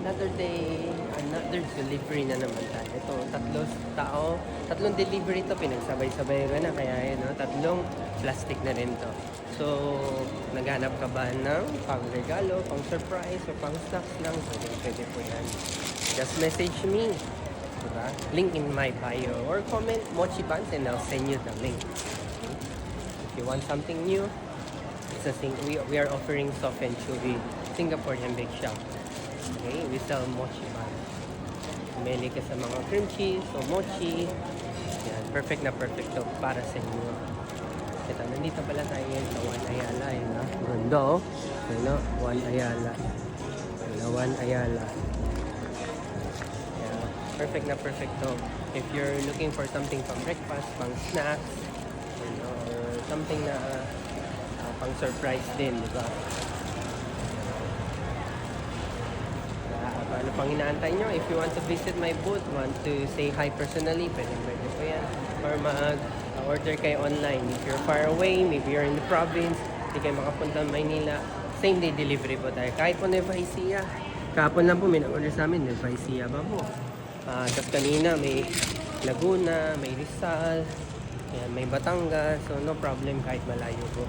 Another day, another delivery na naman tayo. Ito, tatlong delivery to, pinagsabay-sabay ko na. Kaya yun, no? Tatlong plastic na rin to. So, naghanap ka ba ng pang regalo, pang surprise, or pang snacks lang? Pwede po yan. Just message me. Diba? Link in my bio. Or comment Mochi Pants and I'll send you the link. If you want something new, it's a thing. We are offering soft and chewy Singaporean bake shop. Okay, we sell mochi pan. Mili ka sa mga cream cheese o mochi. Yan, perfect na perfect to para sa inyo. Ito, nandito pala tayo ngayon sa One Ayala. Yun, ha? Ganda, oh. Yun, One Ayala. Yun, One Ayala. Yeah, perfect na perfect to. If you're looking for something pang breakfast, pang snacks, or something na pang surprise din, di ba? Ano pang inaantay nyo? If you want to visit my booth, want to say hi personally, pwede po yan. Or mag-order kayo online. If you're far away, maybe you're in the province, hindi kayo makapunta ng Maynila, same day delivery po tayo. Kahit po Nueva Ecija. Kahapon lang po, may na-order sa amin, Nueva Ecija ba po? Tapos kanina, may Laguna, may Rizal, yan, may Batangas, so no problem kahit malayo po.